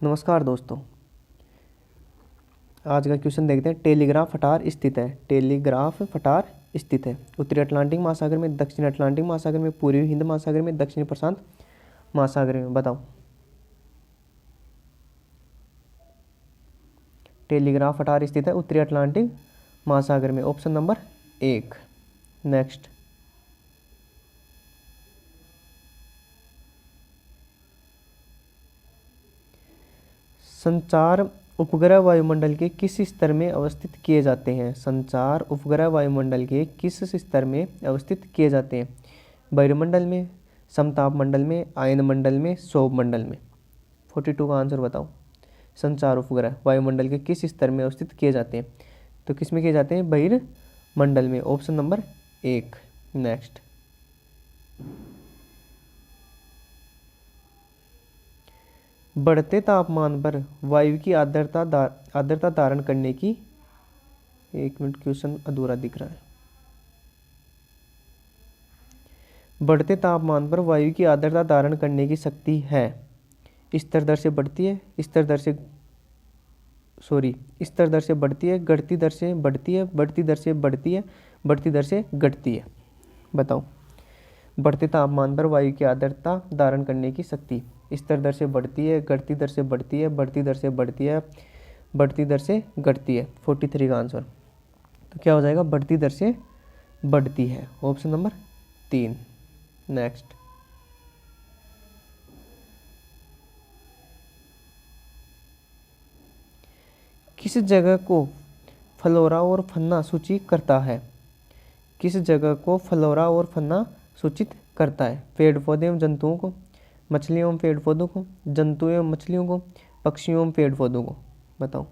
नमस्कार दोस्तों, आज का क्वेश्चन देखते हैं। टेलीग्राफ फटार स्थित है। टेलीग्राफ फटार स्थित है उत्तरी अटलांटिक महासागर में, दक्षिण अटलांटिक महासागर में, पूर्वी हिंद महासागर में, दक्षिण प्रशांत महासागर में। बताओ। टेलीग्राफ फटार स्थित है उत्तरी अटलांटिक महासागर में। Option number 1। नेक्स्ट। संचार उपग्रह वायुमंडल के किस स्तर में अवस्थित किए जाते हैं? संचार उपग्रह वायुमंडल के किस स्तर में अवस्थित किए जाते हैं? वायुमंडल में, समताप मंडल में, आयन मंडल में, सौर मंडल में। 42 का आंसर बताओ। संचार उपग्रह वायुमंडल के किस स्तर में अवस्थित किए जाते हैं? तो किस में किए जाते हैं? बहिर्मंडल में। Option number 1। नेक्स्ट। बढ़ते तापमान पर वायु की आर्द्रता धारण करने की, 1 मिनट, क्वेश्चन अधूरा दिख रहा है। बढ़ते तापमान पर वायु की आर्द्रता धारण करने की शक्ति है। स्तर दर से बढ़ती है, स्तर दर से बढ़ती है, घटती दर से बढ़ती है, बढ़ती दर से बढ़ती है, बढ़ती दर से घटती है। बताओ। बढ़ते तापमान पर वायु की आर्द्रता धारण करने की शक्ति स्तर दर से बढ़ती है, घटती दर से बढ़ती है, बढ़ती दर से बढ़ती है, बढ़ती दर से घटती है। 43 का आंसर तो क्या हो जाएगा? बढ़ती दर से बढ़ती है। Option number 3। नेक्स्ट। किस जगह को फ्लोरा और फन्ना सूचित करता है? किस जगह को फ्लोरा और फन्ना सूचित करता है? पेड़ पौधे एवं जंतुओं को, मछलियों एवं पेड़ पौधों को, जंतु एवं मछलियों को, पक्षियों एवं पेड़ पौधों को। बताओ।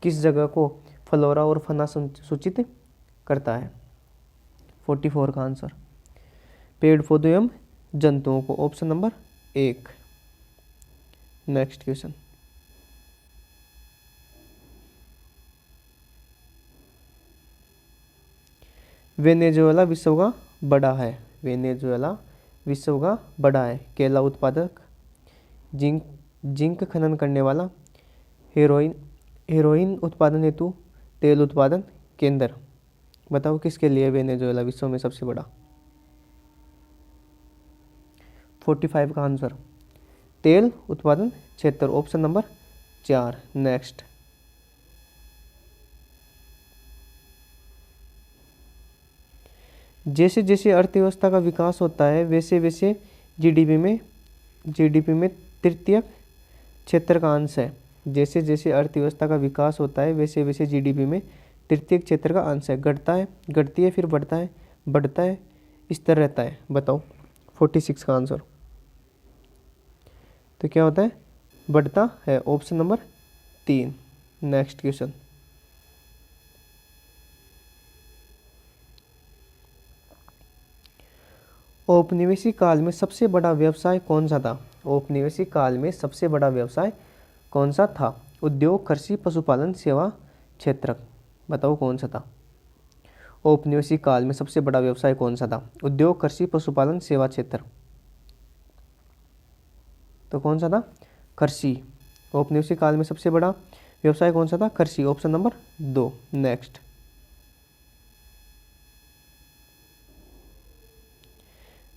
किस जगह को फ्लोरा और फन्ना सूचित करता है? 44 का आंसर पेड़ पौधों एवं जंतुओं को। Option number 1। Next question. Venezuela विश्व का बड़ा है। वेनेजुएला विश्व का बड़ा है। केला उत्पादक, जिंक खनन करने वाला, हेरोइन उत्पादन हेतु तेल उत्पादन केंद्र। बताओ किसके लिए वेनेजुएला विश्व में सबसे बड़ा? 45 का आंसर तेल उत्पादन क्षेत्र। Option number 4। नेक्स्ट। जैसे जैसे अर्थव्यवस्था का विकास होता है वैसे वैसे जीडीपी में तृतीयक क्षेत्र का अंश है। जैसे जैसे अर्थव्यवस्था का विकास होता है वैसे वैसे जीडीपी में तृतीयक क्षेत्र का अंश है। घटता है, घटती है, फिर बढ़ता है, बढ़ता है, स्थिर रहता है। बताओ। 46 का आंसर तो क्या होता है? बढ़ता है। Option number 3। Next question. औपनिवेशिक काल में सबसे बड़ा व्यवसाय कौन सा था? औपनिवेशिक काल में सबसे बड़ा व्यवसाय कौन सा था? उद्योग, कृषि, पशुपालन, सेवा क्षेत्र। बताओ कौन सा था? औपनिवेशिक काल में सबसे बड़ा व्यवसाय कौन सा था? उद्योग, कृषि, पशुपालन, सेवा क्षेत्र। तो कौन सा था? कृषि। औपनिवेशिक काल में सबसे बड़ा व्यवसाय कौन सा था? कृषि। Option number 2। Next.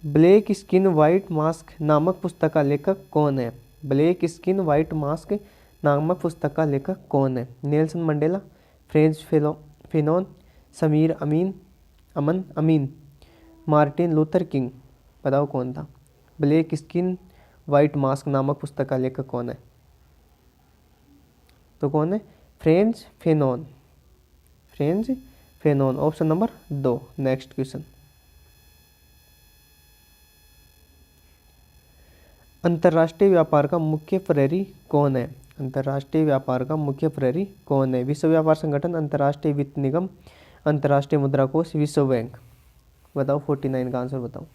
Black skin white mask नामक पुस्तक का लेखक कौन है? ब्लैक स्किन व्हाइट मास्क नामक पुस्तक का लेखक कौन है? नेल्सन मंडेला, फ्रेंच फेनोन, समीर अमीन, मार्टिन लूथर किंग। बताओ कौन था? ब्लैक स्किन व्हाइट मास्क नामक पुस्तक का लेखक कौन है? तो कौन है? फ्रेंच फेनोन। Option number 2। Next question. अंतर्राष्ट्रीय व्यापार का मुख्य प्रहरी कौन है? अंतर्राष्ट्रीय व्यापार का मुख्य प्रहरी कौन है? विश्व व्यापार संगठन, अंतर्राष्ट्रीय वित्त निगम, अंतर्राष्ट्रीय मुद्रा कोष, विश्व बैंक। बताओ। 49 का आंसर बताओ।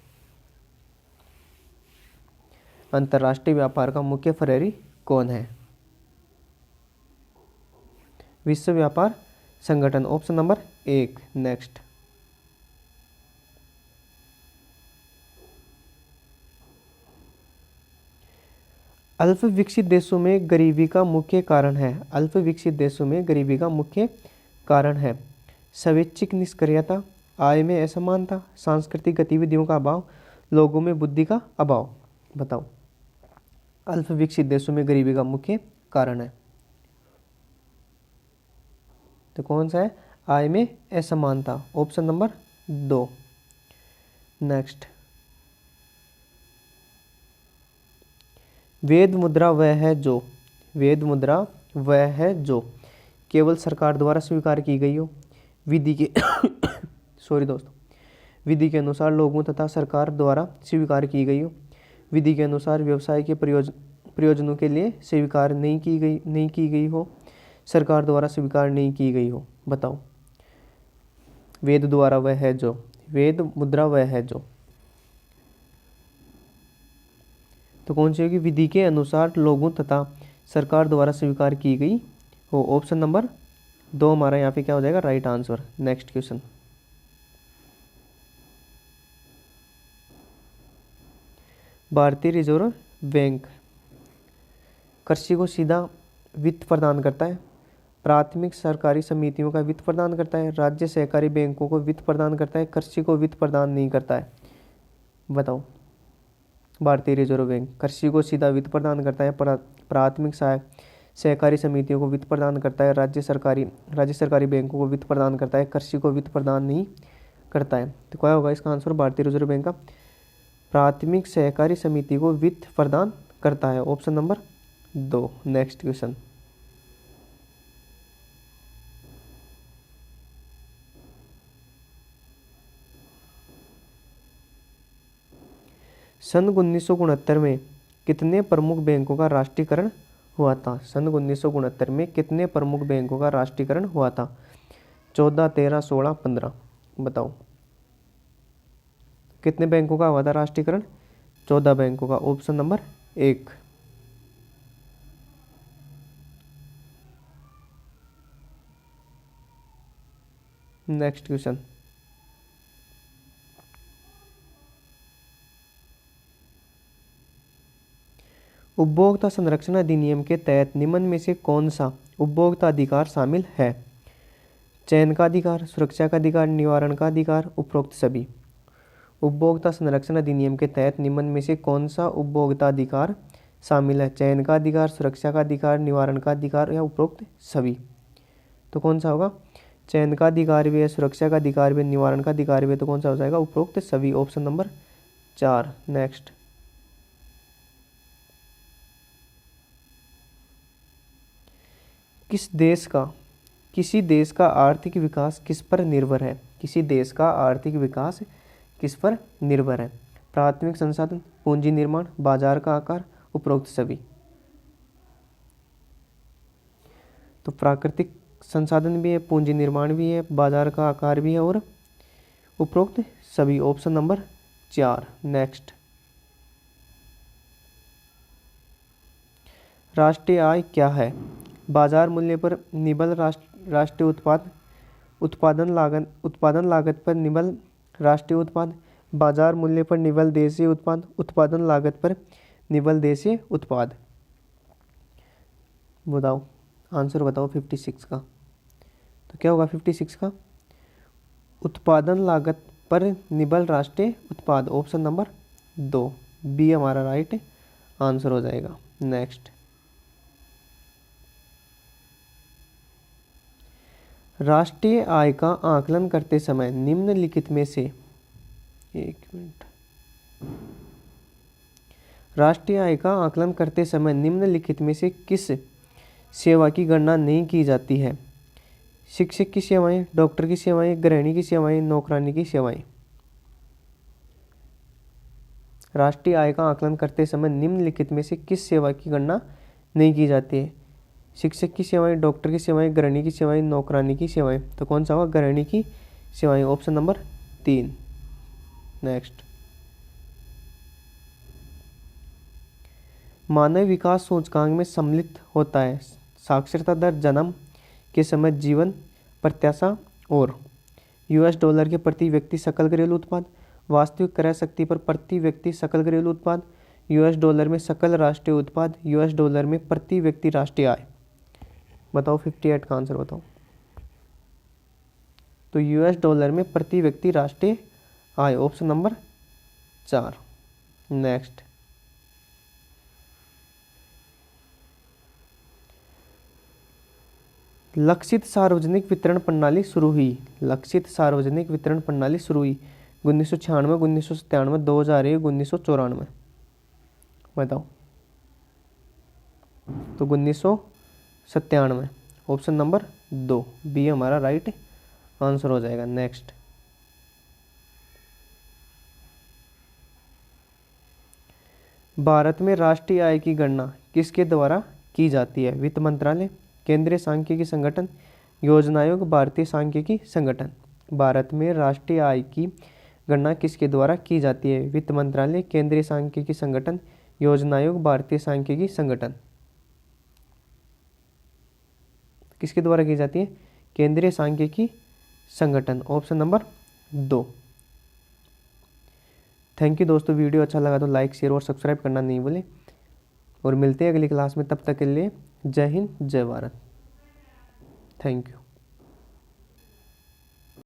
अंतर्राष्ट्रीय व्यापार का मुख्य प्रहरी कौन है? विश्व व्यापार संगठन। Option number 1। नेक्स्ट। अल्प विकसित देशों में गरीबी का मुख्य कारण है। अल्प विकसित देशों में गरीबी का मुख्य कारण है स्वैच्छिक निष्क्रियता, आय में असमानता, सांस्कृतिक गतिविधियों का अभाव, लोगों में बुद्धि का अभाव। बताओ, अल्प विकसित देशों में गरीबी का मुख्य कारण है तो कौन सा है? आय में असमानता, ऑप्शन नंबर 2। नेक्स्ट, वेद मुद्रा वह है जो, वेद मुद्रा वह है जो केवल सरकार द्वारा स्वीकार की गई हो, विधि के सॉरी दोस्तों, विधि के अनुसार लोगों तथा सरकार द्वारा स्वीकार की गई हो, विधि के अनुसार व्यवसाय के प्रयोजनों के लिए स्वीकार नहीं की गई हो, सरकार द्वारा स्वीकार नहीं की गई हो। बताओ, वेद द्वारा वह है जो, वेद मुद्रा वह है जो, तो कौन सी होगी? विधि के अनुसार लोगों तथा सरकार द्वारा स्वीकार की गई हो, ऑप्शन नंबर 2 हमारा यहाँ पे क्या हो जाएगा? Right answer. नेक्स्ट क्वेश्चन, भारतीय रिजर्व बैंक कृषि को सीधा वित्त प्रदान करता है, प्राथमिक सरकारी समितियों का वित्त प्रदान करता है, राज्य सहकारी बैंकों को वित्त प्रदान करता है, कृषि को वित्त प्रदान नहीं करता है। बताओ, भारतीय रिजर्व बैंक कृषि को सीधा वित्त प्रदान करता है, प्राथमिक सहकारी समितियों को वित्त प्रदान करता है, राज्य सरकारी बैंकों को वित्त प्रदान करता है, कृषि को वित्त प्रदान नहीं करता है। तो क्या होगा इसका आंसर? भारतीय रिजर्व बैंक का प्राथमिक सहकारी समिति को वित्त प्रदान करता है, ऑप्शन नंबर 2। नेक्स्ट क्वेश्चन, सन 1969 में कितने प्रमुख बैंकों का राष्ट्रीयकरण हुआ था? सन 1969 में कितने प्रमुख बैंकों का राष्ट्रीयकरण हुआ था? 14, 13, 16, 15। बताओ, कितने बैंकों का हुआ था राष्ट्रीयकरण? 14 बैंकों का, ऑप्शन नंबर 1। नेक्स्ट क्वेश्चन, उपभोक्ता संरक्षण अधिनियम के तहत निम्न में से कौन सा उपभोक्ता अधिकार शामिल है? चयन का अधिकार, सुरक्षा का अधिकार, निवारण का अधिकार, उपरोक्त सभी। उपभोक्ता संरक्षण अधिनियम के तहत निम्न में से कौन सा उपभोक्ता अधिकार शामिल है? चयन का अधिकार, सुरक्षा का अधिकार, निवारण का अधिकार या उपरोक्त सभी। तो कौन सा होगा? चयन का अधिकार भी है, सुरक्षा का अधिकार भी, निवारण का अधिकार भी, तो कौन सा हो जाएगा? उपरोक्त सभी, ऑप्शन नंबर 4। नेक्स्ट, किसी देश का आर्थिक विकास किस पर निर्भर है? किसी देश का आर्थिक विकास किस पर निर्भर है? प्राथमिक संसाधन, पूंजी निर्माण, बाजार का आकार, उपरोक्त सभी। तो प्राकृतिक संसाधन भी है, पूंजी निर्माण भी है, बाजार का आकार भी है और उपरोक्त सभी, ऑप्शन नंबर 4। नेक्स्ट, राष्ट्रीय आय क्या है? बाजार मूल्य पर निबल राष्ट्रीय उत्पादन लागत पर निबल राष्ट्रीय उत्पाद, बाजार मूल्य पर निबल देशीय उत्पाद, उत्पादन लागत पर निबल देशीय उत्पाद। बताओ, आंसर बताओ 56 का। तो क्या होगा 56 का? उत्पादन लागत पर निबल राष्ट्रीय उत्पाद, ऑप्शन नंबर 2, बी हमारा राइट आंसर हो जाएगा। नेक्स्ट, राष्ट्रीय आय का आकलन करते समय निम्नलिखित में से, एक मिनट, राष्ट्रीय आय का आकलन करते समय निम्नलिखित में से किस सेवा की गणना नहीं की जाती है? शिक्षक की सेवाएं, डॉक्टर की सेवाएं, गृहिणी की सेवाएं, नौकरानी की सेवाएं। राष्ट्रीय आय का आकलन करते समय निम्नलिखित में से किस सेवा की गणना नहीं की जाती है? शिक्षक की सेवाएं, डॉक्टर की सेवाएं, गृहिणी की सेवाएं, नौकरानी की सेवाएं। तो कौन सा होगा? गृहिणी की सेवाएं, ऑप्शन नंबर 3। नेक्स्ट, मानव विकास सूचकांक में सम्मिलित होता है साक्षरता दर, जन्म के समय जीवन प्रत्याशा और $के प्रति व्यक्ति सकल घरेलू उत्पाद, वास्तविक क्रय शक्ति पर प्रति व्यक्ति सकल घरेलू उत्पाद, यूएस डॉलर में सकल राष्ट्रीय उत्पाद, यूएस डॉलर में प्रति व्यक्ति राष्ट्रीय आय। बताओ 58 का आंसर बताओ। तो यूएस डॉलर में प्रति व्यक्ति राष्ट्रीय आय, ऑप्शन नंबर 4। नेक्स्ट, लक्षित सार्वजनिक वितरण प्रणाली शुरू हुई। लक्षित सार्वजनिक वितरण प्रणाली शुरू हुई 1996, 1997, 2001, 1994। बताओ। तो 1997, ऑप्शन नंबर 2 बी हमारा राइट आंसर हो जाएगा। नेक्स्ट, भारत में राष्ट्रीय आय की गणना किसके द्वारा की जाती है? वित्त मंत्रालय, केंद्रीय सांख्यिकी संगठन, योजना आयोग, भारतीय सांख्यिकी संगठन। भारत में राष्ट्रीय आय की गणना किसके द्वारा की जाती है? वित्त मंत्रालय, केंद्रीय सांख्यिकी संगठन, योजना आयोग, भारतीय सांख्यिकी संगठन। किसके द्वारा की जाती है? केंद्रीय सांख्यिकी संगठन, ऑप्शन नंबर 2। थैंक यू दोस्तों, वीडियो अच्छा लगा तो लाइक, शेयर और सब्सक्राइब करना नहीं भूलें। और मिलते हैं अगली क्लास में, तब तक के लिए जय हिंद, जय भारत। Thank you.